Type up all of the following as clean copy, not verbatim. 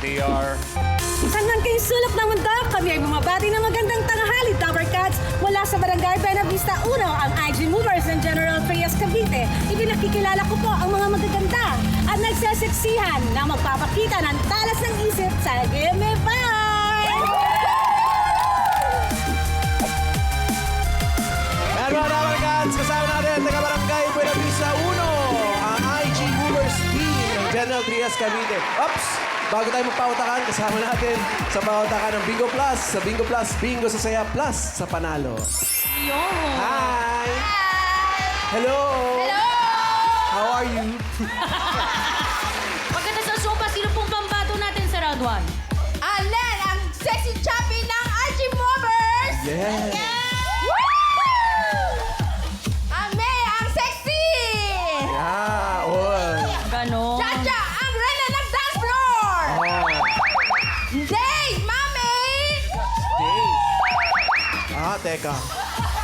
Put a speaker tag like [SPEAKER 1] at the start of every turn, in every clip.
[SPEAKER 1] DR.
[SPEAKER 2] Saan man kayo sulok ng mundo, kami ay bumabati ng magandang tanghali, Dapper Cats, mula sa Barangay Buenavista 1, ang IG Movers ng General Trias Cavite. Ipinakikilala ko po ang mga magaganda at nagsaseksihan na magpapakita ng talas ng isip sa Gimme Five!
[SPEAKER 3] And mga Dapper Cats, kasama natin taga Barangay Buenavista 1, ang IG Movers team ng General Trias Cavite. Oops! Bago tayo magpautakan, kasama natin sa pautakan ng Bingo Plus. Sa Bingo Plus, Bingo sa Saya Plus sa Panalo. Hi! Hello!
[SPEAKER 4] Hello!
[SPEAKER 3] How are you?
[SPEAKER 4] Pagkata sa sopa, sino pong pambato natin sa round 1? Allen, ang sexy choppy ng IG Movers!
[SPEAKER 3] Yes!
[SPEAKER 4] Ang May, ang sexy!
[SPEAKER 3] Yeah! Oh.
[SPEAKER 4] Ganon. Chacha, ang rena ng dance floor! Day, mami!
[SPEAKER 3] Teka.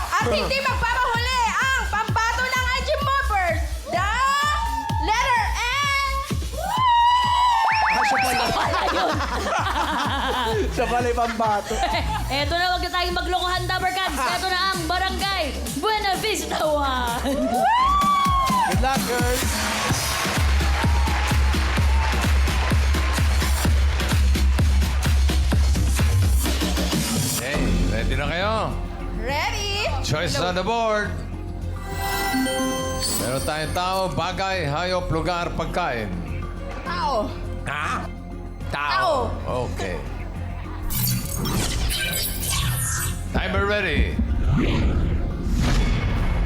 [SPEAKER 4] At hindi magpapahuli ang pambato ng IG Movers, the letter N!
[SPEAKER 3] Siya pala. Siya pala yung pambato.
[SPEAKER 4] Eto na, huwag na tayong maglokohan, Dapper Cats. Eto na ang Barangay Buenavista 1.
[SPEAKER 3] Good luck, girls.
[SPEAKER 1] Hey, ready na kayo?
[SPEAKER 4] Ready?
[SPEAKER 1] Choice on the board. Meron tayong tao, bagay, hayop, lugar, pagkain.
[SPEAKER 4] Tao.
[SPEAKER 1] Ha?
[SPEAKER 4] Tao.
[SPEAKER 1] Okay. Timer ready.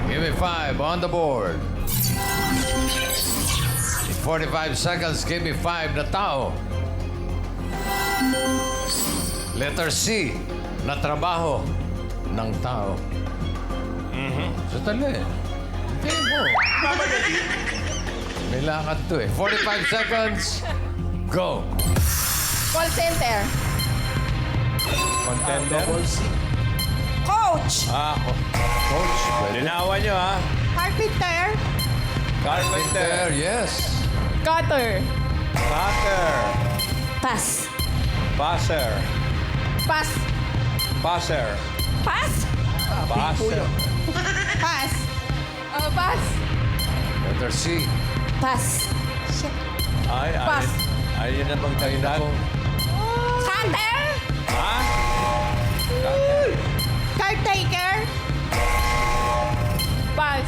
[SPEAKER 1] Give me 5 on the board. In 45 seconds, give me 5 na tao. Letter C, na trabaho ng tao. Sandali. Hindi mo. May lakad to eh. 45 seconds. Go.
[SPEAKER 4] Call center.
[SPEAKER 5] Contender?
[SPEAKER 4] Coach.
[SPEAKER 1] Coach, pwede.
[SPEAKER 5] Linawan nyo, ha?
[SPEAKER 4] Carpenter.
[SPEAKER 5] Carpenter.
[SPEAKER 1] There, yes.
[SPEAKER 4] Cutter.
[SPEAKER 5] Cutter.
[SPEAKER 4] Pass.
[SPEAKER 5] Passer.
[SPEAKER 4] Pass.
[SPEAKER 5] Passer.
[SPEAKER 4] Pass.
[SPEAKER 5] Passer.
[SPEAKER 4] Pass. Pass.
[SPEAKER 1] Letter C.
[SPEAKER 4] Pass.
[SPEAKER 5] Ay,
[SPEAKER 4] Pass.
[SPEAKER 5] ayun na bang dagdag?
[SPEAKER 4] Cutter.
[SPEAKER 5] Ha?
[SPEAKER 4] Caretaker. Pass.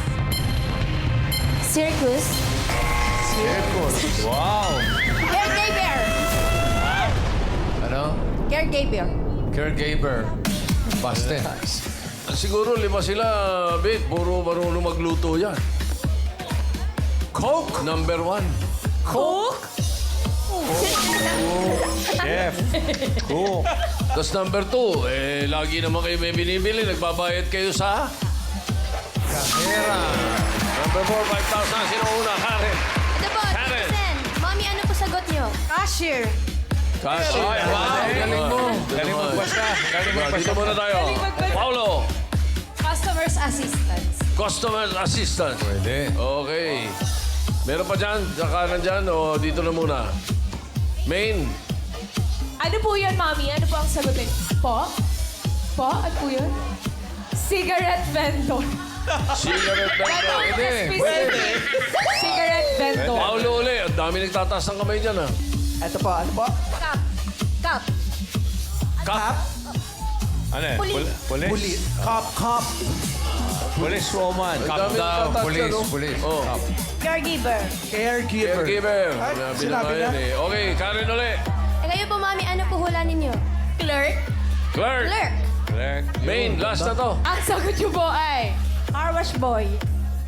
[SPEAKER 4] Circus.
[SPEAKER 1] Circus.
[SPEAKER 5] Wow.
[SPEAKER 4] Caregiver.
[SPEAKER 1] Ano?
[SPEAKER 4] Caregiver.
[SPEAKER 1] Caregiver. Baste.
[SPEAKER 6] Siguro 5 sila, Bit. Puro marunong magluto yan.
[SPEAKER 1] Coke.
[SPEAKER 6] Number 1.
[SPEAKER 4] Cook.
[SPEAKER 5] Chef. Cook.
[SPEAKER 6] Tapos number 2, lagi naman kayo may binibili. Nagbabayad kayo sa...
[SPEAKER 1] Kahera.
[SPEAKER 6] Number 4, 5,000. Sino una? Karen.
[SPEAKER 7] Ito po,
[SPEAKER 6] Karen.
[SPEAKER 7] Sen. Mami, ano po sagot niyo?
[SPEAKER 2] Cashier.
[SPEAKER 6] Kasi.
[SPEAKER 5] Ay, wow.
[SPEAKER 1] Galing mo.
[SPEAKER 5] Galing magbasta. Galing
[SPEAKER 6] Dito
[SPEAKER 5] magbasta.
[SPEAKER 6] muna tayo. Paulo.
[SPEAKER 2] Customer's assistance.
[SPEAKER 6] Customer assistant.
[SPEAKER 1] Pwede.
[SPEAKER 6] Okay. Meron pa dyan? Sa kanan dyan? O dito na muna? Main.
[SPEAKER 8] Ano po yan, Mami? Ano po ang sagutin? Po? Po? Ano po yun? Cigarette vendor.
[SPEAKER 6] Cigarette vendor.
[SPEAKER 1] Pwede.
[SPEAKER 8] Specific. Cigarette vendor.
[SPEAKER 6] Paulo uli. Ang dami nagtataas ng kamay dyan, ha?
[SPEAKER 3] Ito po, ano po?
[SPEAKER 4] Cup. Cup.
[SPEAKER 6] Cup.
[SPEAKER 5] Ano eh? Police?
[SPEAKER 3] Police. Cop.
[SPEAKER 5] Police woman.
[SPEAKER 6] Ang
[SPEAKER 1] Cop
[SPEAKER 6] dami
[SPEAKER 1] daw.
[SPEAKER 6] nagtataas
[SPEAKER 1] Police.
[SPEAKER 6] dyan, oh.
[SPEAKER 1] Police.
[SPEAKER 6] Oh.
[SPEAKER 1] Cop.
[SPEAKER 4] Caregiver.
[SPEAKER 3] Caregiver.
[SPEAKER 6] Caregiver.
[SPEAKER 3] Ay,
[SPEAKER 6] Sinabi
[SPEAKER 3] sinabi
[SPEAKER 6] na
[SPEAKER 3] na.
[SPEAKER 6] yan, eh. Okay, Karen uli.
[SPEAKER 7] Eh, ngayon po, Mami, ano po hula ninyo?
[SPEAKER 4] Clerk.
[SPEAKER 6] Clerk.
[SPEAKER 4] Clerk.
[SPEAKER 5] Clerk.
[SPEAKER 6] Main, last na to.
[SPEAKER 8] Ang sagot niyo po ay
[SPEAKER 4] Car wash boy.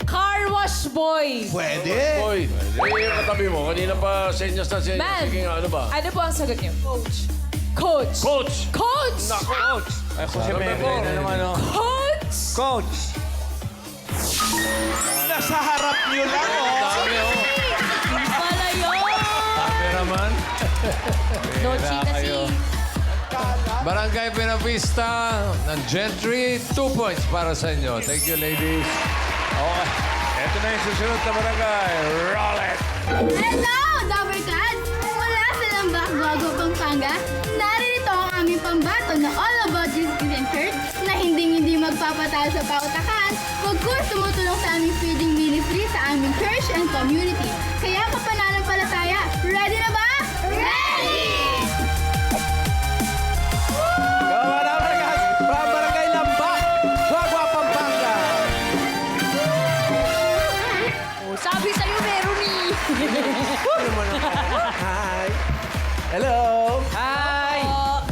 [SPEAKER 8] car wash boy.
[SPEAKER 3] Pwede.
[SPEAKER 6] Boy, yung katabi mo. Kanina pa senyas na senyas.
[SPEAKER 8] Ma'am.
[SPEAKER 6] Sige nga, ano ba?
[SPEAKER 8] Ano po ang sagot niyo? Coach. Coach.
[SPEAKER 6] Coach.
[SPEAKER 8] Coach.
[SPEAKER 6] Nako.
[SPEAKER 5] Coach. Ay, ako si
[SPEAKER 6] Number
[SPEAKER 5] Mary
[SPEAKER 6] four.
[SPEAKER 5] na naman, oh.
[SPEAKER 8] Coach.
[SPEAKER 5] Coach.
[SPEAKER 3] Nasa harap niyo lang, oh.
[SPEAKER 1] Dami, oh.
[SPEAKER 4] Pala yun.
[SPEAKER 1] Cameraman.
[SPEAKER 4] No chita si...
[SPEAKER 1] Barangay Buenavista ng Gentry. 2 points para sa inyo. Thank you, ladies.
[SPEAKER 5] Okay. Ito na yung susunod na barangay. Roll it!
[SPEAKER 7] Hello, Dapper Cats! Wala silang backball
[SPEAKER 9] Bago, Pampanga, naririto ang aming pambato na all about this and church na hindi magpapatalo sa pautakan, pagkus tumutulong sa aming feeding ministry sa aming church and community. Kaya kapananampalataya, ready na ba? Ready!
[SPEAKER 3] Kawan Barangay, Barangay Lambak, Guagua, Pampanga.
[SPEAKER 4] Sabi sa'yo, meron eh.
[SPEAKER 3] Hi. Hello. Hi.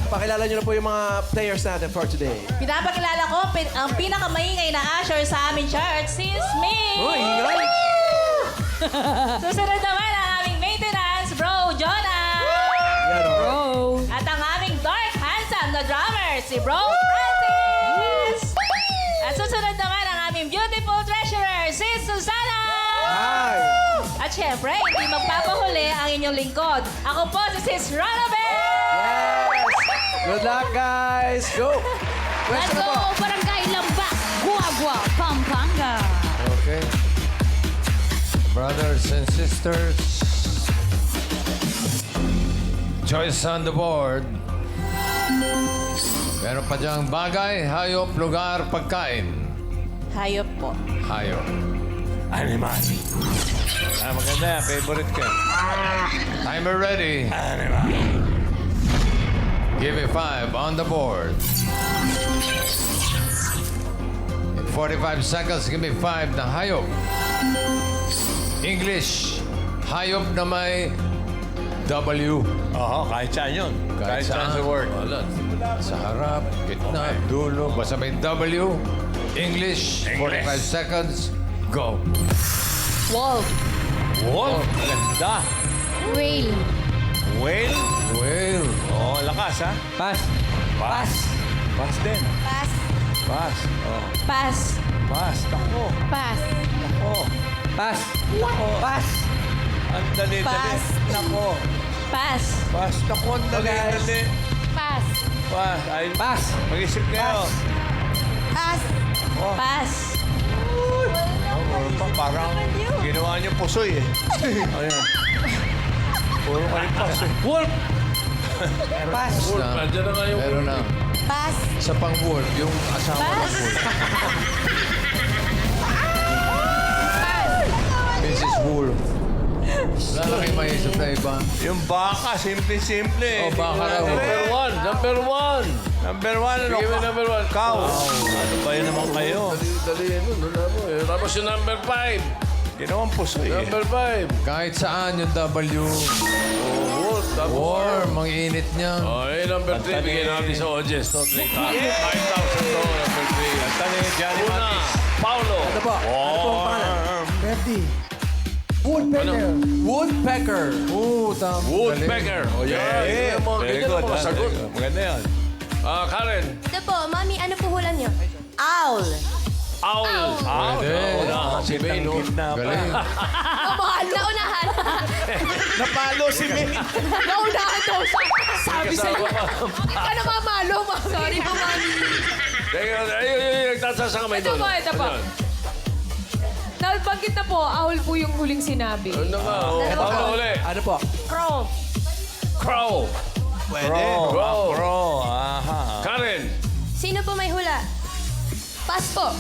[SPEAKER 3] Pakilala niyo na po yung mga players natin for today.
[SPEAKER 4] Pinapakilala ko ang pinakamaingay na usher sa aming church, sis me.
[SPEAKER 3] Oh, ingay.
[SPEAKER 4] Susunod naman ang aming maintenance, bro, Jonah.
[SPEAKER 3] Yan o.
[SPEAKER 4] At ang aming dark, handsome na drummer, si Bro Francis. At susunod naman ang aming beautiful treasurer, si Susana.
[SPEAKER 3] Hi.
[SPEAKER 4] At syempre, hindi magpapahuli ang inyong lingkod. Ako po si Sis Ronabel.
[SPEAKER 3] Yes. Good luck, guys. Go.
[SPEAKER 4] Let's
[SPEAKER 3] Pwesto na
[SPEAKER 4] go,
[SPEAKER 3] po.
[SPEAKER 4] Barangay Lambak, Guagua, Pampanga.
[SPEAKER 1] Okay. Brothers and sisters, choice on the board. Meron pa diyang bagay, hayop, lugar, pagkain.
[SPEAKER 4] Hayop po.
[SPEAKER 1] Hayop.
[SPEAKER 5] Animal. Maganda yan. Favorite ko.
[SPEAKER 1] Timer ready.
[SPEAKER 5] Animal.
[SPEAKER 1] Give me 5 on the board. In 45 seconds, give me 5 na hayop. English, hayop na may W.
[SPEAKER 5] Oo, kahit saan yun. Kahit saan sa word.
[SPEAKER 1] Wala. Sa harap, gitna, dulo, basta may W. English, 45 seconds, go.
[SPEAKER 4] Wolf.
[SPEAKER 5] Wolf. Ganda.
[SPEAKER 7] Whale.
[SPEAKER 5] Whale.
[SPEAKER 1] Well,
[SPEAKER 5] Oo, lakas ha.
[SPEAKER 3] Pass.
[SPEAKER 5] Pass. Pass din.
[SPEAKER 4] Pass.
[SPEAKER 5] Pass. Oh.
[SPEAKER 4] Pass.
[SPEAKER 5] Pass. Tako.
[SPEAKER 4] Pass.
[SPEAKER 5] Tako.
[SPEAKER 3] Pass. Pass.
[SPEAKER 5] Ang dali-dali.
[SPEAKER 4] Pass.
[SPEAKER 5] Tako.
[SPEAKER 4] Pass.
[SPEAKER 5] Pass. Tako. Ang dali-dali.
[SPEAKER 4] Pass.
[SPEAKER 5] Pass. Ay,
[SPEAKER 3] Pass.
[SPEAKER 5] mag-isip kayo.
[SPEAKER 4] Pass.
[SPEAKER 5] Oh.
[SPEAKER 4] Pass.
[SPEAKER 5] Parang ginawa niyo pusoy eh. Ayan. Puro ka rin pass eh.
[SPEAKER 6] Wolf!
[SPEAKER 3] Pass.
[SPEAKER 1] na.
[SPEAKER 6] Nandiyan na nga yung
[SPEAKER 1] Meron na.
[SPEAKER 4] Pass.
[SPEAKER 1] Sa pang-wolf, yung asawa ng
[SPEAKER 4] Pass.
[SPEAKER 1] wolf. Mrs. Wolf. Wala na kayo maisip na iba.
[SPEAKER 5] Yung baka, simple-simple eh.
[SPEAKER 1] Oh, baka raw.
[SPEAKER 6] Number one! Number one!
[SPEAKER 5] Number one, ano?
[SPEAKER 6] Sige, number one.
[SPEAKER 5] Cow. Ano ba yun naman kayo?
[SPEAKER 6] Dali mo, doon mo. Tapos yung number five.
[SPEAKER 5] Ginawang pusoy eh.
[SPEAKER 6] Number five.
[SPEAKER 1] Kahit saan yung W.
[SPEAKER 6] Wolf. Tapos
[SPEAKER 1] Warm, ang init niya.
[SPEAKER 6] Okay, number three. Bigyan natin sa audience. No, 3,000. 5,000 to, number three.
[SPEAKER 5] Tani, Johnny
[SPEAKER 6] Una,
[SPEAKER 5] Matis.
[SPEAKER 6] Paulo.
[SPEAKER 3] Ano po? Ano po ang pangalan? Bertie. Woodpecker. Woodpecker.
[SPEAKER 1] Oo, tama.
[SPEAKER 6] Woodpecker. O yan. Ganyan mo.
[SPEAKER 5] Very
[SPEAKER 6] Ganyan
[SPEAKER 5] good.
[SPEAKER 6] mo.
[SPEAKER 5] ah.
[SPEAKER 6] Sagot.
[SPEAKER 5] Maganda yan.
[SPEAKER 6] Karen.
[SPEAKER 7] Ito po, Mami, ano po hula niyo?
[SPEAKER 4] Owl.
[SPEAKER 6] Owl.
[SPEAKER 1] Pwede.
[SPEAKER 6] Si May, no?
[SPEAKER 1] Galing.
[SPEAKER 7] Naunahan.
[SPEAKER 5] Napalo si May.
[SPEAKER 8] Naunahan daw siya. Sabi sa'yo. Hindi ka na mamalo, Mami.
[SPEAKER 7] Sorry po, Mami.
[SPEAKER 6] Teka, ayun, nagtasa sa kamay
[SPEAKER 8] Ito
[SPEAKER 6] doon.
[SPEAKER 8] po, ito po. Nabanggit na po, owl po yung huling sinabi.
[SPEAKER 6] Ano nga? Paulo uli.
[SPEAKER 3] Ano po?
[SPEAKER 4] Crow.
[SPEAKER 6] Crow.
[SPEAKER 5] Pwede.
[SPEAKER 6] Crow.
[SPEAKER 5] Crow. Aha.
[SPEAKER 6] Karen.
[SPEAKER 7] Sino po may hula? Pass po.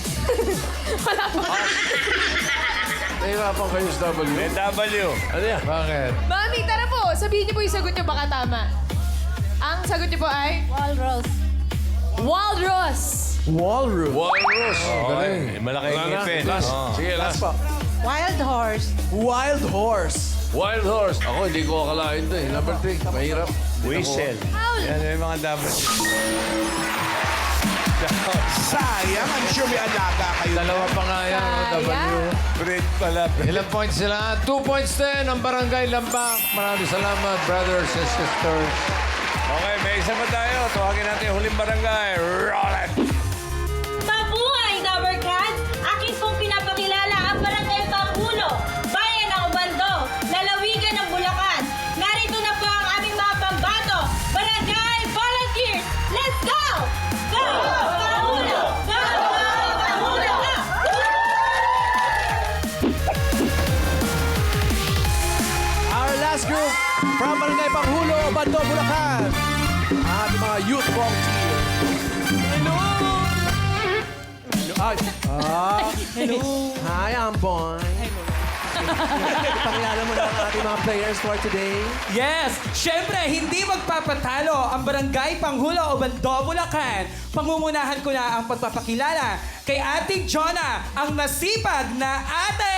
[SPEAKER 8] Wala po.
[SPEAKER 6] Nahirapan kayo sa W.
[SPEAKER 5] NW.
[SPEAKER 6] Ano yan?
[SPEAKER 1] Bakit?
[SPEAKER 8] Mami, tara po. Sabihin niyo po yung sagot niyo, baka tama. Ang sagot niyo po ay...
[SPEAKER 4] Walrus.
[SPEAKER 8] Walrus.
[SPEAKER 3] Walrus.
[SPEAKER 6] Walrus.
[SPEAKER 5] Okay. Malaki yung
[SPEAKER 6] Wala na.
[SPEAKER 5] ngipin.
[SPEAKER 6] Last.
[SPEAKER 5] Oh.
[SPEAKER 6] Sige, last.
[SPEAKER 3] Po.
[SPEAKER 4] Wild horse.
[SPEAKER 3] Wild horse.
[SPEAKER 6] Wild horse. Ako, hindi ko akalain to eh. Number 3. Mahirap.
[SPEAKER 5] Whistle. Yan yung mga W.
[SPEAKER 10] Sayang, I'm sure may alaga kayo.
[SPEAKER 1] Dalawa pa nga yan, W.
[SPEAKER 5] Bread pala.
[SPEAKER 1] Ilang points sila? 2 points din ang Barangay Lambak. Maraming salamat, brothers and sisters.
[SPEAKER 5] Okay, may isa pa tayo. Tuwagin natin yung huling barangay. Roll it!
[SPEAKER 4] Mabuhay, Tower Cats! Akin pong pinapakilala ang Barangay Pangulo, Bayan ng Ubando, Lalawigan ng Bulacan. Narito na po ang aming mga pambato, Barangay Volunteers! Let's go! Go! Pangulo! Go! Pangulo! Go!
[SPEAKER 3] Our last last group from Barangay Panghulo, Bando, Bulacan. Ang ating mga youth volunteer. Hello! Hello! Hi, Amboy. Pakilala mo na ang ating mga players for today.
[SPEAKER 11] Yes! Siyempre, hindi magpapatalo ang Barangay Panghulo o Bando, Bulacan. Pangumunahan ko na ang pagpapakilala kay Ate Jonah, ang masipag na ate!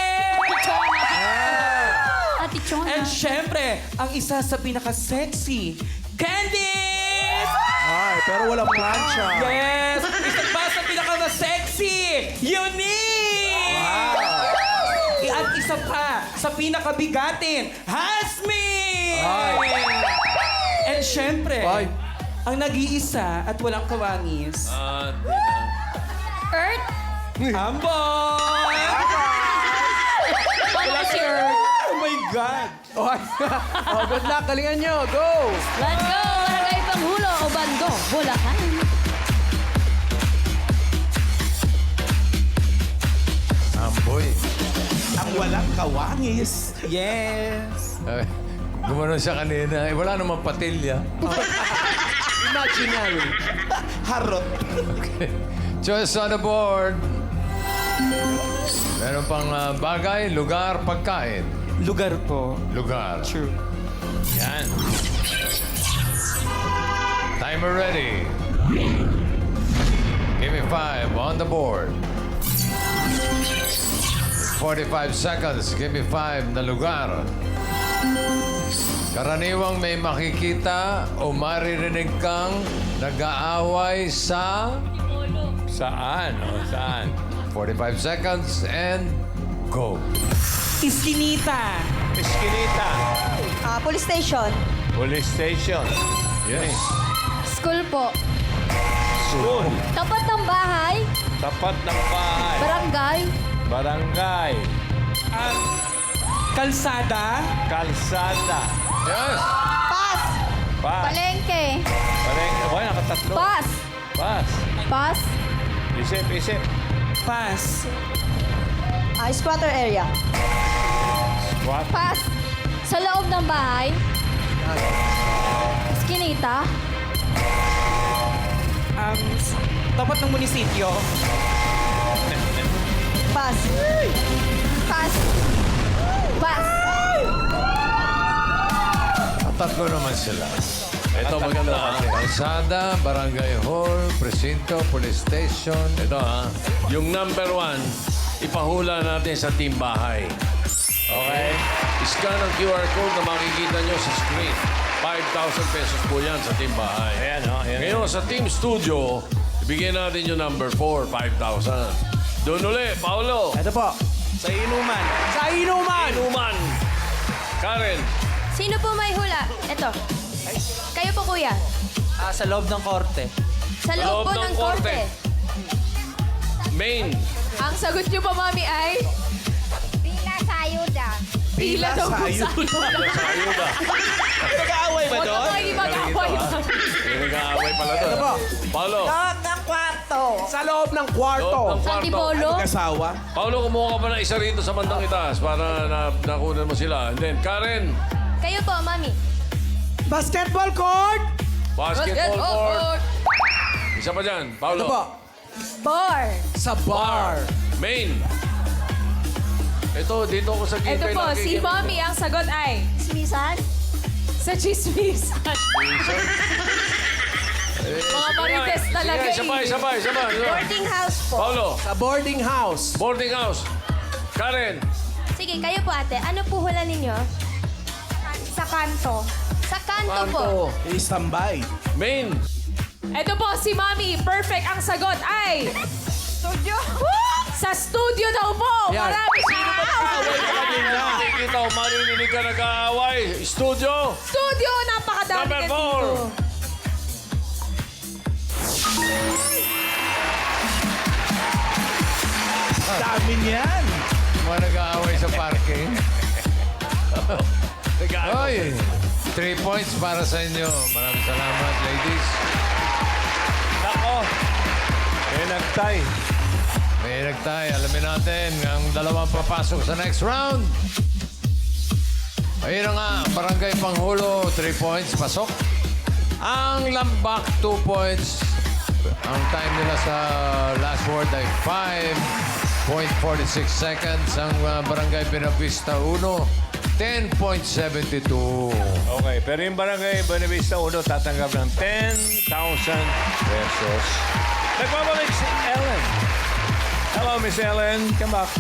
[SPEAKER 9] Ate Chona.
[SPEAKER 11] And siyempre, ang isa sa pinaka-sexy, Candice!
[SPEAKER 3] Ay, pero walang plancha.
[SPEAKER 11] Yes! Isa pa sa pinaka-sexy, Unique! At isa pa sa pinakabigatin, Hasmi! And syempre,
[SPEAKER 3] Ay.
[SPEAKER 11] ang nag-iisa at walang kawangis,
[SPEAKER 7] Earth?
[SPEAKER 11] Amboy!
[SPEAKER 7] Wala si Earth.
[SPEAKER 11] Oh my God!
[SPEAKER 3] Oh, good luck. Galingan nyo. Go!
[SPEAKER 7] Let's go! Barangay Panghulo o Bando, Bulacan.
[SPEAKER 1] Amboy.
[SPEAKER 10] Ang walang kawangis.
[SPEAKER 11] Yes!
[SPEAKER 1] Gumanon siya kanina. Wala namang patilya.
[SPEAKER 3] Imaginary.
[SPEAKER 10] Harot.
[SPEAKER 1] Choice on the board. Meron pang bagay, lugar, pagkain.
[SPEAKER 11] Lugar po.
[SPEAKER 1] Lugar.
[SPEAKER 11] True.
[SPEAKER 1] Yan. Timer ready. Give me 5 on the board. 45 seconds. Give me 5 na lugar. Karaniwang may makikita o maririnig kang nag-aaway sa... Saan? O saan? 45 seconds and go.
[SPEAKER 11] Iskinita!
[SPEAKER 5] Eskinita.
[SPEAKER 2] Police station.
[SPEAKER 5] Police station.
[SPEAKER 1] Yes.
[SPEAKER 7] School po.
[SPEAKER 5] School.
[SPEAKER 7] Tapat ng bahay.
[SPEAKER 5] Tapat ng bahay.
[SPEAKER 7] Barangay.
[SPEAKER 5] Barangay.
[SPEAKER 11] Kalsada.
[SPEAKER 5] Kalsada.
[SPEAKER 1] Yes.
[SPEAKER 7] Pas.
[SPEAKER 5] Pas.
[SPEAKER 7] Palengke.
[SPEAKER 5] Palengke. Boy, nakatatlo.
[SPEAKER 7] Pas.
[SPEAKER 5] Pas.
[SPEAKER 7] Pas.
[SPEAKER 5] Isip.
[SPEAKER 11] Pas.
[SPEAKER 2] Squatter area.
[SPEAKER 5] Squat.
[SPEAKER 7] Pas. Sa loob ng bahay. Skinita.
[SPEAKER 11] Tapat ng munisipyo.
[SPEAKER 2] Pass.
[SPEAKER 7] Pas. Pas.
[SPEAKER 1] Tatlo naman sila.
[SPEAKER 6] Ito maganda.
[SPEAKER 1] Kalsada, barangay hall, presinto, police station.
[SPEAKER 6] Ito yung number 1, ipahula natin sa team bahay. Okay? Scan ang QR code na makikita nyo sa screen. 5,000 pesos po yan sa team bahay.
[SPEAKER 5] Ayan, ayan.
[SPEAKER 6] Ngayon, sa team studio, ibigyan natin yung number 4, 5,000. Doon uli, Paolo.
[SPEAKER 3] Ito po.
[SPEAKER 5] Sa inuman.
[SPEAKER 3] Sa inuman!
[SPEAKER 6] Inuman. Karen.
[SPEAKER 7] Sino po may hula? Ito. Kayo po, kuya.
[SPEAKER 11] Sa loob ng korte.
[SPEAKER 7] Sa loob po ng korte.
[SPEAKER 6] Main.
[SPEAKER 8] Ang sagot niyo po, mami, ay...
[SPEAKER 9] Pila sa ayuda.
[SPEAKER 8] Pila daw po sa
[SPEAKER 6] Sa ayuda.
[SPEAKER 5] Nag-aaway ba
[SPEAKER 8] Huwag
[SPEAKER 5] doon?
[SPEAKER 8] ako hindi mag-away.
[SPEAKER 6] May nag-aaway pala doon.
[SPEAKER 3] Ito po.
[SPEAKER 6] Paolo.
[SPEAKER 3] Sa loob ng kwarto.
[SPEAKER 6] Loob ng kwarto.
[SPEAKER 7] Antipolo.
[SPEAKER 10] Kasawa.
[SPEAKER 6] Paolo, kumuha ka pa ng isa rito sa bandang itaas para nakunan mo sila. And then, Karen.
[SPEAKER 7] Kayo po, mami.
[SPEAKER 3] Basketball court.
[SPEAKER 6] Basketball court. Isa pa dyan. Paolo.
[SPEAKER 3] Ito po.
[SPEAKER 7] Bar.
[SPEAKER 3] Sa bar.
[SPEAKER 6] Main. Ito, dito ako sa
[SPEAKER 8] Ito
[SPEAKER 6] gitna.
[SPEAKER 8] po, si mami ang sagot ay...
[SPEAKER 2] Smisan.
[SPEAKER 8] Sa chismis. Mga marites talaga
[SPEAKER 6] Isa pa.
[SPEAKER 2] Boarding house po.
[SPEAKER 6] Paolo.
[SPEAKER 3] Sa boarding house.
[SPEAKER 6] Boarding house. Karen.
[SPEAKER 7] Sige, kayo po, ate. Ano po hula ninyo?
[SPEAKER 9] Sa kanto.
[SPEAKER 7] Sa kanto po.
[SPEAKER 3] Istambay.
[SPEAKER 6] Main.
[SPEAKER 8] Ito po, si mami. Perfect ang sagot ay... Studio. Sa studio daw po.
[SPEAKER 3] Yan.
[SPEAKER 8] Marami siya.
[SPEAKER 6] Nakikita ko, maririnig ka nag-aaway. Studio.
[SPEAKER 8] Studio, napakadami
[SPEAKER 6] Number
[SPEAKER 8] kasi
[SPEAKER 6] 4.
[SPEAKER 8] dito.
[SPEAKER 10] Dami niyan.
[SPEAKER 1] Mga nag-aaway sa parking.
[SPEAKER 6] Nag-aaway.
[SPEAKER 1] Oy, 3 points para sa inyo. Maraming salamat, ladies.
[SPEAKER 5] Nako. May nagtay.
[SPEAKER 1] May nagtay. Alamin natin ang dalawang papasok sa next round. Ayun na nga, Barangay Panghulo, 3 points, pasok. Ang Lambak, 2 points. Ang time nila sa last word ay 5.46 seconds. Ang Barangay Benavista 1, 10.72.
[SPEAKER 5] Okay, pero yung Barangay Buenavista 1 tatanggap ng 10,000 pesos. Nagbabalik si Ellen. Hello, Miss Ellen. Come back.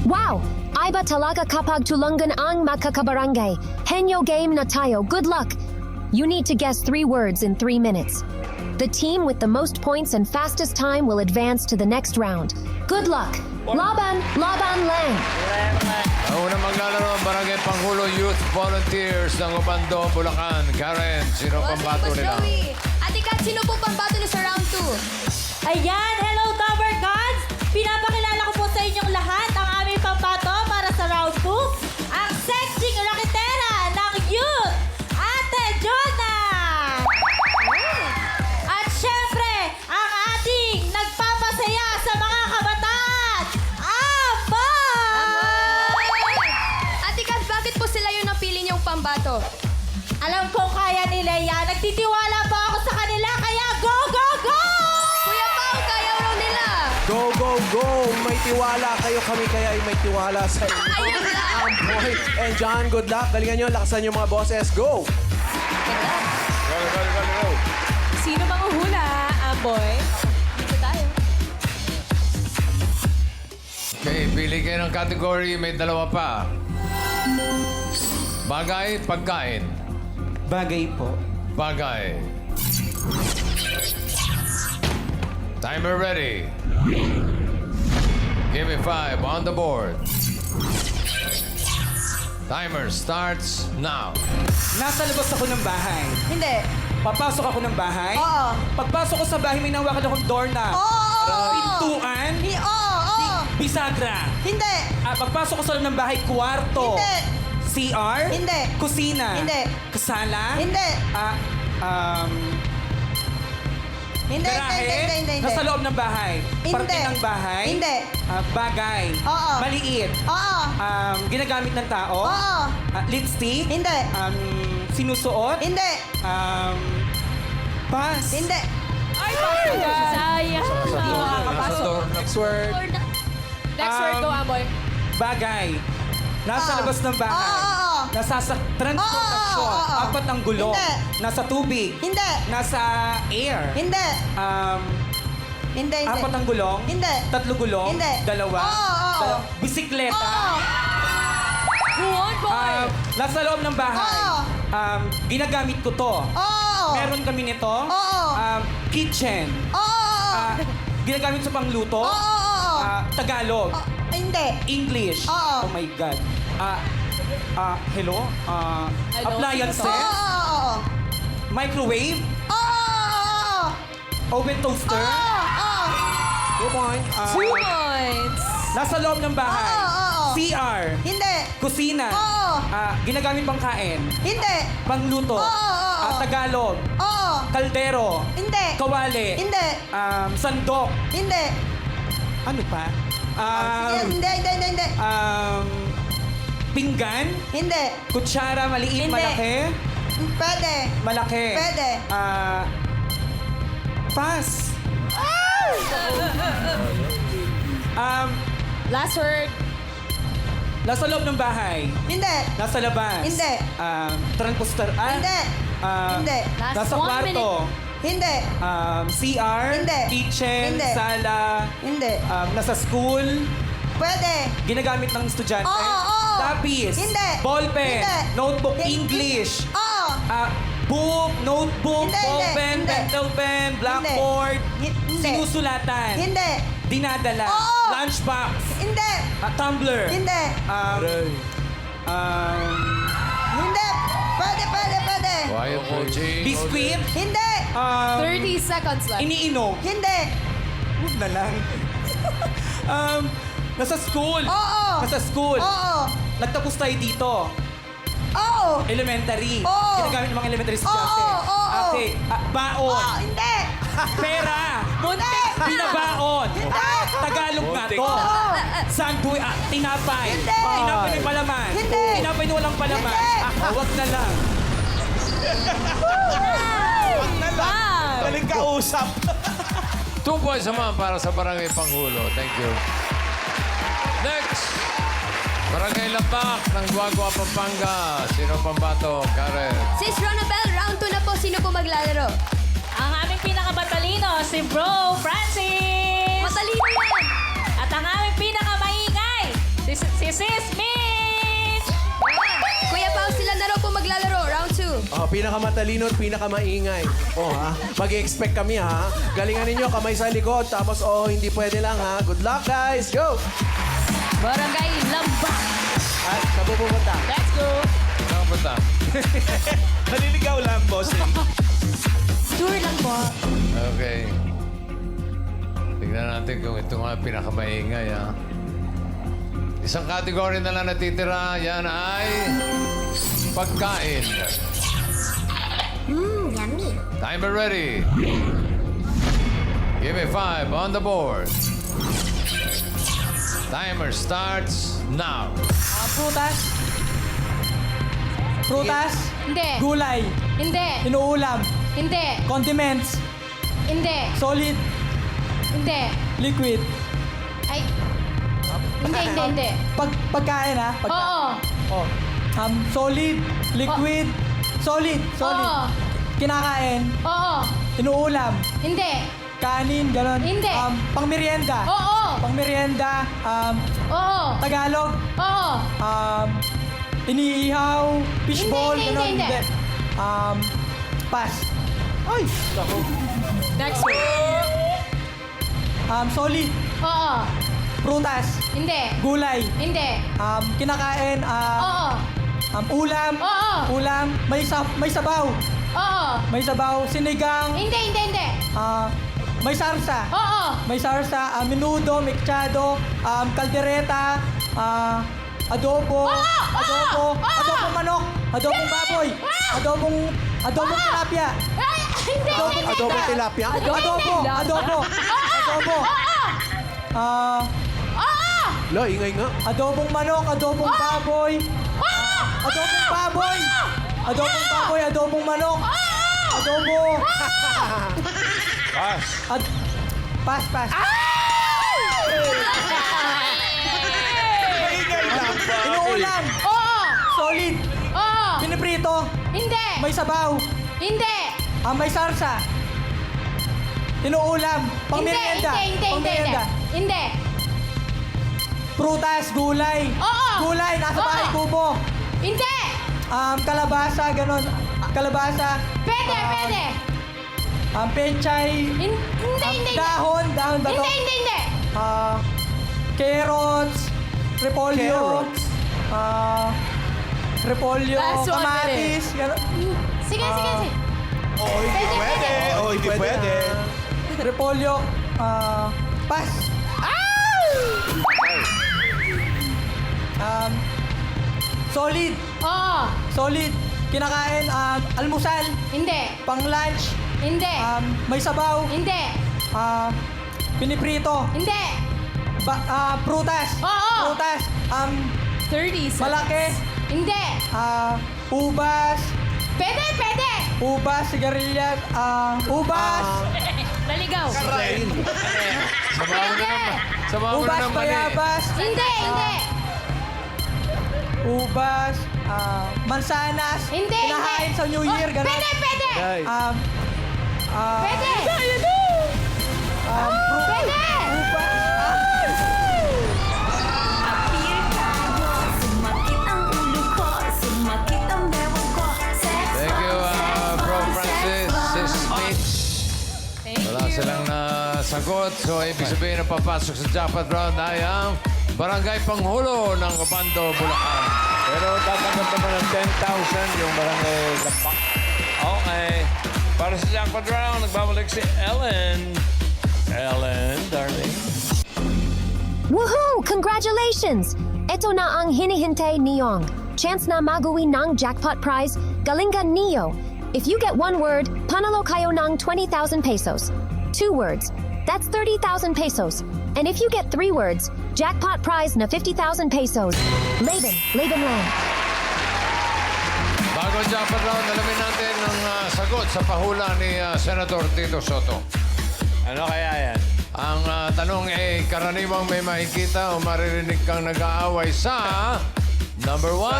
[SPEAKER 12] Wow! Iba talaga kapag tulungan ang makakabarangay. Henyo game na tayo. Good luck! You need to guess 3 words in 3 minutes. The team with the most points and fastest time will advance to the next round. Good luck! Laban! Laban lang!
[SPEAKER 1] Ang unang maglalaro ang Barangay Panghulo Youth Volunteers ng Obando, Bulacan. Karen, sino pambato nila?
[SPEAKER 7] Ate Kat, sino po pambato niyo sa round 2?
[SPEAKER 4] Ayan, hello Tower Gods! Pinapakilala ko po sa inyong lahat ang aming pambato para sa round 2. Ang sexy raketera ng youth, Ate Jonna! At syempre, ang ating nagpapasaya sa mga kabataan, Aba!
[SPEAKER 7] Ate Kat, bakit po sila yung napili niyong pambato?
[SPEAKER 4] Alam ko kaya nila yan. Nagtitiwala po ako sa kanila, kaya go, go, go!
[SPEAKER 7] Kuya Pao, kaya raw nila.
[SPEAKER 3] Go, go, go! May tiwala kayo. Kami kaya ay may tiwala sa inyo.
[SPEAKER 7] Ayun lang.
[SPEAKER 3] Amboy and John, good luck. Galingan nyo, lakasan nyo mga bosses. Go!
[SPEAKER 5] Go.
[SPEAKER 8] Sino mang uhula, Amboy?
[SPEAKER 7] Dito tayo.
[SPEAKER 1] Okay, pili kayo ng category. May 2 pa. Bagay, pagkain.
[SPEAKER 11] Bagay po.
[SPEAKER 1] Bagay. Timer ready. Give me 5 on the board. Timer starts now.
[SPEAKER 11] Nasa labas ako ng bahay.
[SPEAKER 4] Hindi.
[SPEAKER 11] Papasok ako ng bahay.
[SPEAKER 4] Oo.
[SPEAKER 11] Pagpasok ko sa bahay, may nawakan akong doorknob. Pintuan.
[SPEAKER 4] Oo.
[SPEAKER 11] Bisagra.
[SPEAKER 4] Hindi.
[SPEAKER 11] Pagpasok ko sa loob ng bahay, kwarto.
[SPEAKER 4] Hindi.
[SPEAKER 11] CR?
[SPEAKER 4] Hindi.
[SPEAKER 11] Kusina?
[SPEAKER 4] Hindi.
[SPEAKER 11] Kasala?
[SPEAKER 4] Hindi. Hindi.
[SPEAKER 11] Garahe? Nasa loob ng bahay?
[SPEAKER 4] Hindi.
[SPEAKER 11] Parte ng bahay?
[SPEAKER 4] Hindi.
[SPEAKER 11] Bagay?
[SPEAKER 4] Oo.
[SPEAKER 11] Maliit?
[SPEAKER 4] Oo.
[SPEAKER 11] Ginagamit ng tao?
[SPEAKER 4] Oo.
[SPEAKER 11] Lipstick?
[SPEAKER 4] Hindi.
[SPEAKER 11] Sinusuot?
[SPEAKER 4] Hindi.
[SPEAKER 11] Pass?
[SPEAKER 4] Hindi.
[SPEAKER 8] Ay, sayang.
[SPEAKER 1] Nasa door.
[SPEAKER 3] Next word.
[SPEAKER 8] Next word go, Amboy.
[SPEAKER 11] Bagay. Nasa labas ng bahay.
[SPEAKER 4] Oo.
[SPEAKER 11] Nasa transportasyon.
[SPEAKER 4] Oo.
[SPEAKER 11] Apat ang gulo.
[SPEAKER 4] Hindi.
[SPEAKER 11] Nasa tubig.
[SPEAKER 4] Hindi.
[SPEAKER 11] Nasa air.
[SPEAKER 4] Hindi. Hindi.
[SPEAKER 11] Apat ang gulong.
[SPEAKER 4] Hindi.
[SPEAKER 11] 3 gulong.
[SPEAKER 4] Hindi.
[SPEAKER 11] 2.
[SPEAKER 4] Oo.
[SPEAKER 11] Bisikleta.
[SPEAKER 4] Oo.
[SPEAKER 8] Huwag, boy.
[SPEAKER 11] Nasa loob ng bahay.
[SPEAKER 4] Oo.
[SPEAKER 11] Ginagamit ko to.
[SPEAKER 4] Oo.
[SPEAKER 11] Meron kami nito.
[SPEAKER 4] Oo.
[SPEAKER 11] Kitchen.
[SPEAKER 4] Oo.
[SPEAKER 11] Ginagamit sa pangluto.
[SPEAKER 4] Oo.
[SPEAKER 11] Tagalog.
[SPEAKER 4] Hindi.
[SPEAKER 11] English.
[SPEAKER 4] Oo.
[SPEAKER 11] Oh my God. Hello? Appliances?
[SPEAKER 4] Oo.
[SPEAKER 11] Microwave?
[SPEAKER 4] Oo.
[SPEAKER 11] Oven toaster?
[SPEAKER 4] Oo.
[SPEAKER 3] 2 points.
[SPEAKER 8] 2 points.
[SPEAKER 11] Nasa loob ng bahay.
[SPEAKER 4] Oo.
[SPEAKER 11] CR?
[SPEAKER 4] Hindi.
[SPEAKER 11] Kusina?
[SPEAKER 4] Oo.
[SPEAKER 11] Ginagamit pang kain?
[SPEAKER 4] Hindi.
[SPEAKER 11] Pangluto?
[SPEAKER 4] Oo.
[SPEAKER 11] Tagalog?
[SPEAKER 4] Oo.
[SPEAKER 11] Kaldero?
[SPEAKER 4] Hindi.
[SPEAKER 11] Kawali?
[SPEAKER 4] Hindi.
[SPEAKER 11] Sandok?
[SPEAKER 4] Hindi.
[SPEAKER 11] Ano pa?
[SPEAKER 4] Hindi.
[SPEAKER 11] Pinggan?
[SPEAKER 4] Hindi.
[SPEAKER 11] Kutsara, maliit,
[SPEAKER 4] Hindi.
[SPEAKER 11] malaki?
[SPEAKER 4] Pwede.
[SPEAKER 11] Malaki.
[SPEAKER 4] Pwede.
[SPEAKER 11] Pass.
[SPEAKER 8] Last word.
[SPEAKER 11] Nasa loob ng bahay.
[SPEAKER 4] Hindi.
[SPEAKER 11] Nasa labas.
[SPEAKER 4] Hindi.
[SPEAKER 11] Transporter.
[SPEAKER 4] Hindi. Hindi.
[SPEAKER 8] Last
[SPEAKER 11] Nasa
[SPEAKER 8] 1
[SPEAKER 11] kwarto.
[SPEAKER 4] Hindi.
[SPEAKER 11] CR.
[SPEAKER 4] Hindi.
[SPEAKER 11] Kitchen.
[SPEAKER 4] Hindi.
[SPEAKER 11] Sala.
[SPEAKER 4] Hindi.
[SPEAKER 11] Nasa school.
[SPEAKER 4] Pwede.
[SPEAKER 11] Ginagamit ng estudyante.
[SPEAKER 4] Oo.
[SPEAKER 11] Lapis.
[SPEAKER 4] Hindi.
[SPEAKER 11] Ballpen.
[SPEAKER 4] Hindi.
[SPEAKER 11] Notebook.
[SPEAKER 4] Hindi.
[SPEAKER 11] English.
[SPEAKER 4] Oo.
[SPEAKER 11] Book, notebook,
[SPEAKER 4] Hindi,
[SPEAKER 11] ballpen,
[SPEAKER 4] hindi.
[SPEAKER 11] pencil pen, blackboard.
[SPEAKER 4] Hindi.
[SPEAKER 11] Sinusulatan.
[SPEAKER 4] Hindi.
[SPEAKER 11] Dinadala.
[SPEAKER 4] Oo.
[SPEAKER 11] Lunchbox.
[SPEAKER 4] Hindi.
[SPEAKER 11] Tumbler.
[SPEAKER 4] Hindi. Hindi. Pwede.
[SPEAKER 1] Quiet, coaching.
[SPEAKER 11] Biscuit.
[SPEAKER 4] Hindi.
[SPEAKER 8] 30 seconds left.
[SPEAKER 11] Iniinom.
[SPEAKER 4] Hindi.
[SPEAKER 11] Huwag na lang. Nasa school.
[SPEAKER 4] Oo.
[SPEAKER 11] Nasa school.
[SPEAKER 4] Oo.
[SPEAKER 11] Nagtapos tayo dito.
[SPEAKER 4] Oo.
[SPEAKER 11] Elementary.
[SPEAKER 4] Oo.
[SPEAKER 11] Ginagamit ng mga elementary estudyante.
[SPEAKER 4] Oo.
[SPEAKER 11] Okay. Baon.
[SPEAKER 4] Oo. Hindi.
[SPEAKER 11] Pera.
[SPEAKER 8] Muntik.
[SPEAKER 11] Binabaon. Tagalog nga to. Sandwich. Tinapay. Tinapay may palaman. Tinapay na walang palaman. Wag na lang.
[SPEAKER 10] Wag na lang. Galing kausap.
[SPEAKER 1] 2 points naman para sa Barangay Panghulo. Thank you. Next, Barangay Lambak ng Guagua, Pampanga. Sino pambato? Karen.
[SPEAKER 7] Sis Ronabel, round 2 na po. Sino po maglalaro?
[SPEAKER 4] Ang aming pinakabatalino, si Bro Francis.
[SPEAKER 7] Matalino yan!
[SPEAKER 4] At ang aming pinakamaingay, si Sis Mitch.
[SPEAKER 7] Kuya Pao, sila na raw po maglalaro. Round 2.
[SPEAKER 3] Oh, pinakamatalino at pinakamaingay. Oh, ha? Mag-expect kami, ha? Galingan ninyo, kamay sa likod. Tapos, hindi pwede lang, ha? Good luck, guys. Go!
[SPEAKER 4] Barangay Lambak.
[SPEAKER 3] At sa pupunta.
[SPEAKER 4] Let's go.
[SPEAKER 1] Saan punta?
[SPEAKER 10] Naliligaw lang, bossing.
[SPEAKER 4] Tour lang po.
[SPEAKER 1] Okay. Tignan natin kung ito nga pinakamaingay, ha? Isang category na lang natitira. Yan ay pagkain.
[SPEAKER 7] Yummy.
[SPEAKER 1] Timer ready. Give me 5 on the board. Timer starts now.
[SPEAKER 11] Prutas. Prutas.
[SPEAKER 7] Hindi.
[SPEAKER 11] Gulay.
[SPEAKER 7] Hindi.
[SPEAKER 11] Inuulam.
[SPEAKER 7] Hindi.
[SPEAKER 11] Condiments.
[SPEAKER 7] Hindi.
[SPEAKER 11] Solid.
[SPEAKER 7] Hindi.
[SPEAKER 11] Liquid.
[SPEAKER 7] Ay. Hindi.
[SPEAKER 11] Pagkain, ha?
[SPEAKER 7] Oo.
[SPEAKER 11] Oh. Solid. Liquid. Solid.
[SPEAKER 7] Oo.
[SPEAKER 11] Kinakain.
[SPEAKER 7] Oo.
[SPEAKER 11] Inuulam.
[SPEAKER 7] Hindi.
[SPEAKER 11] Kanin, ganon.
[SPEAKER 7] Hindi.
[SPEAKER 11] Pangmerienda.
[SPEAKER 7] Oo.
[SPEAKER 11] Pangmerienda.
[SPEAKER 7] Oo.
[SPEAKER 11] Tagalog.
[SPEAKER 7] Oo.
[SPEAKER 11] Iniihaw. Fishball.
[SPEAKER 7] Hindi.
[SPEAKER 11] Ganon. Pass. Ay!
[SPEAKER 4] Next one.
[SPEAKER 11] Solid.
[SPEAKER 7] Oo.
[SPEAKER 11] Prutas.
[SPEAKER 7] Hindi.
[SPEAKER 11] Gulay.
[SPEAKER 7] Hindi.
[SPEAKER 11] Kinakain.
[SPEAKER 7] Oo.
[SPEAKER 11] Ulam.
[SPEAKER 7] Oo.
[SPEAKER 11] Ulam. May sabaw.
[SPEAKER 7] Oo.
[SPEAKER 11] May sabaw. Sinigang.
[SPEAKER 7] Hindi.
[SPEAKER 11] May sarsa.
[SPEAKER 7] Oo.
[SPEAKER 11] May sarsa. Menudo. Mechado. Kaldereta. Adobo. Adobo. Adobong manok. Adobong baboy. Adobong tilapia.
[SPEAKER 7] Ay, hindi.
[SPEAKER 3] Adobong tilapia?
[SPEAKER 11] Adobo. Adobo.
[SPEAKER 3] Lo, ingay nga.
[SPEAKER 11] Adobong manok. Adobong baboy. Adobong baboy. Adobong baboy. Adobong manok. Adobo.
[SPEAKER 5] Pass.
[SPEAKER 11] Pass.
[SPEAKER 10] Maingay lang ba?
[SPEAKER 11] Inuulam.
[SPEAKER 7] Oo.
[SPEAKER 11] Solid.
[SPEAKER 7] Oo.
[SPEAKER 11] Piniprito.
[SPEAKER 7] Hindi.
[SPEAKER 11] May sabaw.
[SPEAKER 7] Hindi.
[SPEAKER 11] May sarsa. Inuulam. Pangmerienda. Pangmerienda.
[SPEAKER 7] Hindi.
[SPEAKER 11] Prutas, gulay.
[SPEAKER 7] Oo.
[SPEAKER 11] Gulay, nasa bahay
[SPEAKER 7] Oo.
[SPEAKER 11] kubo.
[SPEAKER 7] Hindi.
[SPEAKER 11] Kalabasa, ganon. Kalabasa.
[SPEAKER 7] Pwede.
[SPEAKER 11] Pechay.
[SPEAKER 7] Hindi.
[SPEAKER 11] Dahon ba to?
[SPEAKER 7] Hindi.
[SPEAKER 11] Carrots. Repolyo.
[SPEAKER 3] Carrots.
[SPEAKER 11] Repolyo.
[SPEAKER 8] Last one,
[SPEAKER 11] Kamatis. Ganon.
[SPEAKER 7] Sige.
[SPEAKER 10] Hindi pwede. Hindi pwede.
[SPEAKER 11] Repolyo. Pass. Solid.
[SPEAKER 7] Oo.
[SPEAKER 11] Solid. Kinakain. Almusal.
[SPEAKER 7] Hindi.
[SPEAKER 11] Pang lunch.
[SPEAKER 7] Hindi.
[SPEAKER 11] May sabaw.
[SPEAKER 7] Hindi.
[SPEAKER 11] Piniprito.
[SPEAKER 7] Hindi.
[SPEAKER 11] Prutas.
[SPEAKER 7] Oo.
[SPEAKER 11] Prutas.
[SPEAKER 8] 30 seconds.
[SPEAKER 11] Malaki.
[SPEAKER 7] Hindi.
[SPEAKER 11] Ubas.
[SPEAKER 7] Pwede.
[SPEAKER 11] Ubas. Sigarilyas. Ubas.
[SPEAKER 4] Naligaw.
[SPEAKER 1] Sabaw mo na naman. Sabaw mo na
[SPEAKER 11] Ubas.
[SPEAKER 1] naman eh.
[SPEAKER 11] Bayabas.
[SPEAKER 7] Hindi.
[SPEAKER 11] Ubas. Mansanas.
[SPEAKER 7] Hindi.
[SPEAKER 11] Kinahain sa New Year. Ganon.
[SPEAKER 7] Pwede.
[SPEAKER 3] Guys.
[SPEAKER 7] Pwede. Pwede.
[SPEAKER 11] Ubas.
[SPEAKER 1] Thank you, Bro Francis, Sis Mitch. Wala silang nasagot. So, ibig sabihin na papasok sa jackpot round ay ang Barangay Panghulo ng Obando, Bulacan.
[SPEAKER 5] Pero tatanggap naman ng 10,000 yung barangay Lambak. Okay. Para sa jackpot round, nagbabalik si Ellen. Ellen, darling.
[SPEAKER 12] Woohoo! Congratulations! Ito na ang hinihintay niyong. Chance na magawin ng jackpot prize, Galingan Neo. If you get one word, panalo kayo ng 20,000 pesos. 2 words, That's 30,000 pesos. And if you get 3 words, jackpot prize na 50,000 pesos. Laban lang.
[SPEAKER 1] Bago ang jackpot round, alamin natin ang sagot sa pahula ni Senator Tito Soto.
[SPEAKER 5] Ano kaya yan?
[SPEAKER 1] Ang tanong ay karaniwang may makikita o maririnig kang nag-aaway sa number 1,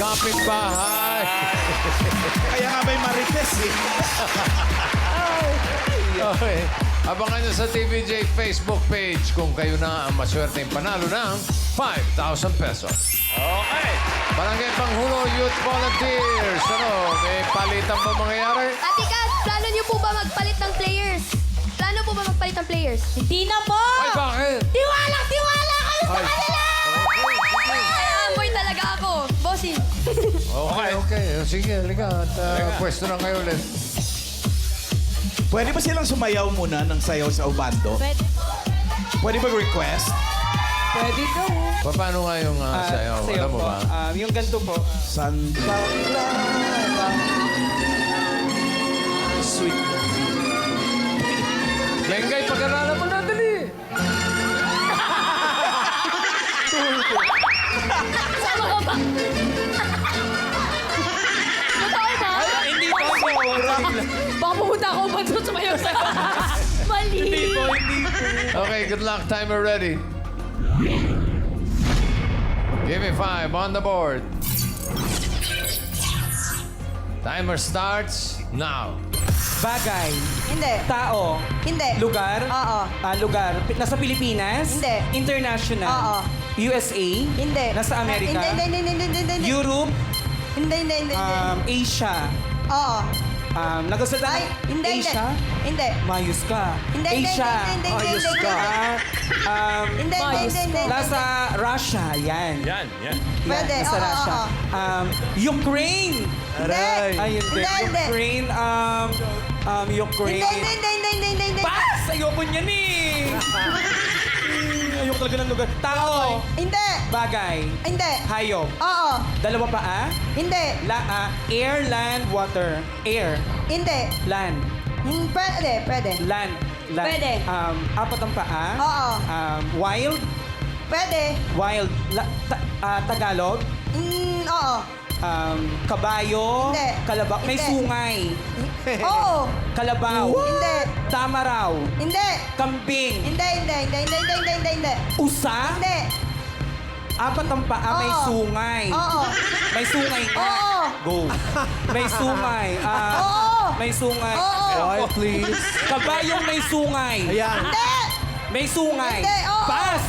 [SPEAKER 1] kapitbahay.
[SPEAKER 10] Kaya nga may marites eh.
[SPEAKER 1] Okay. Abangan nyo sa TVJ Facebook page kung kayo na ang maswerteng panalo ng 5,000 pesos.
[SPEAKER 5] Okay.
[SPEAKER 1] Barangay Panghulo Youth Volunteers. Ano, may palitan ba mangyayari?
[SPEAKER 7] Ate Kat, plano niyo po ba magpalit ng players? Plano po ba magpalit ng players?
[SPEAKER 4] Hindi na po!
[SPEAKER 1] Ay, bakit?
[SPEAKER 4] Tiwala kayo sa kanila!
[SPEAKER 7] Ay, amboy talaga ako. Bossy.
[SPEAKER 1] Okay. Sige, halika. At pwesto na kayo ulit.
[SPEAKER 10] Pwede ba silang sumayaw muna ng sayaw sa ubando?
[SPEAKER 4] Pwede.
[SPEAKER 10] Pwede ba request?
[SPEAKER 11] Pwede daw.
[SPEAKER 1] Paano nga yung sayaw?
[SPEAKER 11] Sayaw
[SPEAKER 1] Alam mo
[SPEAKER 11] po.
[SPEAKER 1] ba?
[SPEAKER 11] Yung ganito po.
[SPEAKER 10] Santa Clara. Sweet.
[SPEAKER 1] Lengay, pag-aralan mo na, dali.
[SPEAKER 7] Sama ka ba? Totoo ba?
[SPEAKER 11] Hindi po.
[SPEAKER 7] Baka pumunta ako ba doon sumayaw sa... Mali.
[SPEAKER 1] Okay, good luck. Timer ready. Give me 5 on the board. Timer starts now.
[SPEAKER 11] Bagay.
[SPEAKER 2] Hindi.
[SPEAKER 11] Tao.
[SPEAKER 2] Hindi.
[SPEAKER 11] Lugar.
[SPEAKER 2] Oo.
[SPEAKER 11] Lugar. Nasa Pilipinas.
[SPEAKER 2] Hindi.
[SPEAKER 11] International.
[SPEAKER 2] Oo.
[SPEAKER 11] USA.
[SPEAKER 2] Hindi.
[SPEAKER 11] Nasa Amerika.
[SPEAKER 2] Hindi.
[SPEAKER 11] Europe.
[SPEAKER 2] Hindi.
[SPEAKER 11] Asia.
[SPEAKER 2] Oo.
[SPEAKER 11] Nagasalita
[SPEAKER 2] Ay, hindi.
[SPEAKER 11] Asia.
[SPEAKER 2] Hindi.
[SPEAKER 11] Mayus ka.
[SPEAKER 2] Hindi.
[SPEAKER 11] Asia.
[SPEAKER 2] Hindi.
[SPEAKER 11] Mayus ka.
[SPEAKER 2] Hindi.
[SPEAKER 11] Nasa Russia. Yan.
[SPEAKER 5] Yan.
[SPEAKER 2] Pwede.
[SPEAKER 11] Nasa
[SPEAKER 2] Oo,
[SPEAKER 11] Russia. Ukraine.
[SPEAKER 2] Hindi.
[SPEAKER 11] Ayun din.
[SPEAKER 2] Hindi.
[SPEAKER 11] Ukraine. Ukraine.
[SPEAKER 2] Hindi.
[SPEAKER 11] Pass! Ayoko niyan eh. Ayoko talaga ng lugar. Tao.
[SPEAKER 2] Hindi.
[SPEAKER 11] Bagay.
[SPEAKER 2] Hindi.
[SPEAKER 11] Hayop.
[SPEAKER 2] Oo.
[SPEAKER 11] Dalawa paa.
[SPEAKER 2] Hindi.
[SPEAKER 11] Air, land, water. Air.
[SPEAKER 2] Hindi.
[SPEAKER 11] Land.
[SPEAKER 2] Pwede.
[SPEAKER 11] Land.
[SPEAKER 2] Pwede.
[SPEAKER 11] Apat ang paa.
[SPEAKER 2] Oo.
[SPEAKER 11] Wild.
[SPEAKER 2] Pwede.
[SPEAKER 11] Wild. Tagalog.
[SPEAKER 2] Oo.
[SPEAKER 11] Kabayo.
[SPEAKER 2] Hindi.
[SPEAKER 11] Kalabaw. May
[SPEAKER 2] Hindi.
[SPEAKER 11] sungay.
[SPEAKER 2] Oo.
[SPEAKER 11] Kalabaw.
[SPEAKER 2] Hindi.
[SPEAKER 11] Tama raw.
[SPEAKER 2] Hindi.
[SPEAKER 11] Kambing.
[SPEAKER 2] Hindi.
[SPEAKER 11] Usa.
[SPEAKER 2] Hindi.
[SPEAKER 11] Apat ang paa, may
[SPEAKER 2] Oo.
[SPEAKER 11] sungay.
[SPEAKER 2] Oo.
[SPEAKER 11] May sungay nga.
[SPEAKER 2] Oo.
[SPEAKER 11] Go. May sungay.
[SPEAKER 2] Oo.
[SPEAKER 11] May sungay.
[SPEAKER 2] Oo.
[SPEAKER 3] Quiet, please.
[SPEAKER 11] Kabayong may sungay.
[SPEAKER 3] Ayan.
[SPEAKER 2] Hindi.
[SPEAKER 11] May sungay.
[SPEAKER 2] Hindi, oo.
[SPEAKER 11] Pass.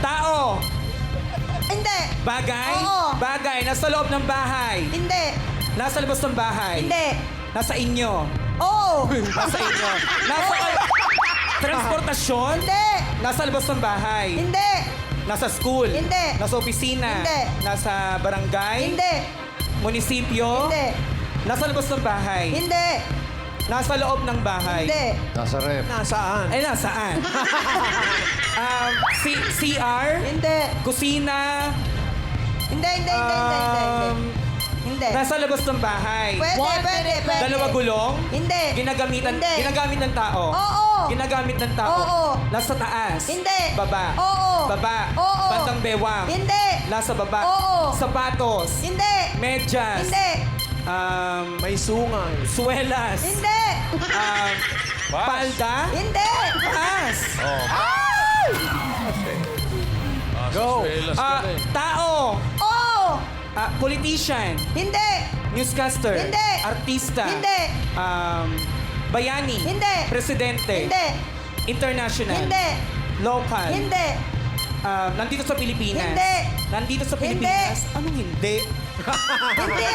[SPEAKER 11] Tao.
[SPEAKER 2] Hindi.
[SPEAKER 11] Bagay.
[SPEAKER 2] Oo.
[SPEAKER 11] Bagay. Nasa loob ng bahay.
[SPEAKER 2] Hindi.
[SPEAKER 11] Nasa labas ng bahay.
[SPEAKER 2] Hindi.
[SPEAKER 11] Nasa inyo.
[SPEAKER 2] Oo.
[SPEAKER 11] Nasa inyo. Nasa transportasyon.
[SPEAKER 2] Hindi.
[SPEAKER 11] Nasa labas ng bahay.
[SPEAKER 2] Hindi.
[SPEAKER 11] Nasa school.
[SPEAKER 2] Hindi.
[SPEAKER 11] Nasa opisina.
[SPEAKER 2] Hindi.
[SPEAKER 11] Nasa barangay.
[SPEAKER 2] Hindi.
[SPEAKER 11] Munisipyo.
[SPEAKER 2] Hindi.
[SPEAKER 11] Nasa labas ng bahay.
[SPEAKER 2] Hindi.
[SPEAKER 11] Nasa loob ng bahay.
[SPEAKER 2] Hindi.
[SPEAKER 1] Nasa rep.
[SPEAKER 3] Nasaan?
[SPEAKER 11] Ay, nasaan? CR.
[SPEAKER 2] Hindi.
[SPEAKER 11] Kusina.
[SPEAKER 2] Hindi. Hindi.
[SPEAKER 11] Nasa labas ng bahay.
[SPEAKER 2] Pwede.
[SPEAKER 11] Dalawa gulong.
[SPEAKER 2] Hindi.
[SPEAKER 11] Ginagamit ng tao.
[SPEAKER 2] Oo.
[SPEAKER 11] Ginagamit ng tao.
[SPEAKER 2] Oo.
[SPEAKER 11] Nasa taas.
[SPEAKER 2] Hindi.
[SPEAKER 11] Baba.
[SPEAKER 2] Oo.
[SPEAKER 11] Baba.
[SPEAKER 2] Oo.
[SPEAKER 11] Bandang bewang.
[SPEAKER 2] Hindi.
[SPEAKER 11] Nasa baba.
[SPEAKER 2] Oo.
[SPEAKER 11] Sapatos.
[SPEAKER 2] Hindi.
[SPEAKER 11] Medyas.
[SPEAKER 2] Hindi.
[SPEAKER 3] May sungay.
[SPEAKER 11] Suelas.
[SPEAKER 2] Hindi.
[SPEAKER 11] Palda.
[SPEAKER 2] Hindi.
[SPEAKER 11] Pass.
[SPEAKER 3] Go.
[SPEAKER 11] Tao.
[SPEAKER 2] Oo.
[SPEAKER 11] Politician.
[SPEAKER 2] Hindi.
[SPEAKER 11] Newscaster.
[SPEAKER 2] Hindi.
[SPEAKER 11] Artista.
[SPEAKER 2] Hindi.
[SPEAKER 11] Bayani.
[SPEAKER 2] Hindi.
[SPEAKER 11] Presidente.
[SPEAKER 2] Hindi.
[SPEAKER 11] International.
[SPEAKER 2] Hindi.
[SPEAKER 11] Local.
[SPEAKER 2] Hindi.
[SPEAKER 11] Nandito sa Pilipinas.
[SPEAKER 2] Hindi.
[SPEAKER 11] Nandito sa
[SPEAKER 2] Hindi.
[SPEAKER 11] Pilipinas. Anong hindi?
[SPEAKER 2] Hindi.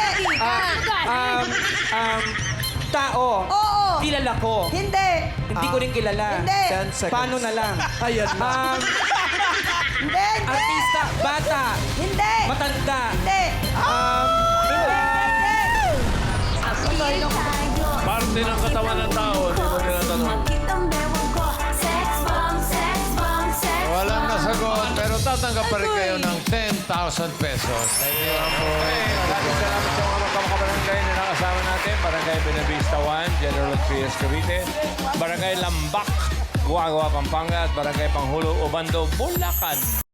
[SPEAKER 11] Tao.
[SPEAKER 2] Oo.
[SPEAKER 11] Kilala ko.
[SPEAKER 2] Hindi.
[SPEAKER 11] Hindi ko rin kilala.
[SPEAKER 2] Hindi.
[SPEAKER 3] 10 seconds.
[SPEAKER 11] Paano na lang?
[SPEAKER 3] Ayan na.
[SPEAKER 2] Hindi.
[SPEAKER 11] Artista. Bata.
[SPEAKER 2] Hindi.
[SPEAKER 11] Matanda.
[SPEAKER 2] Hindi.
[SPEAKER 6] Parte ng katawan ng tao. Hindi mo tinatanong.
[SPEAKER 1] Walang nasagot, pero matatanggap pa rin kayo ng 10,000 pesos. Thank you, Amboy.
[SPEAKER 5] Maraming salamat sa mga kabarangay na nakasama natin. Barangay Benavista 1, General Trias Cavite. Barangay Lambak, Guagua, Pampanga. At Barangay Panghulo, Obando, Bulacan.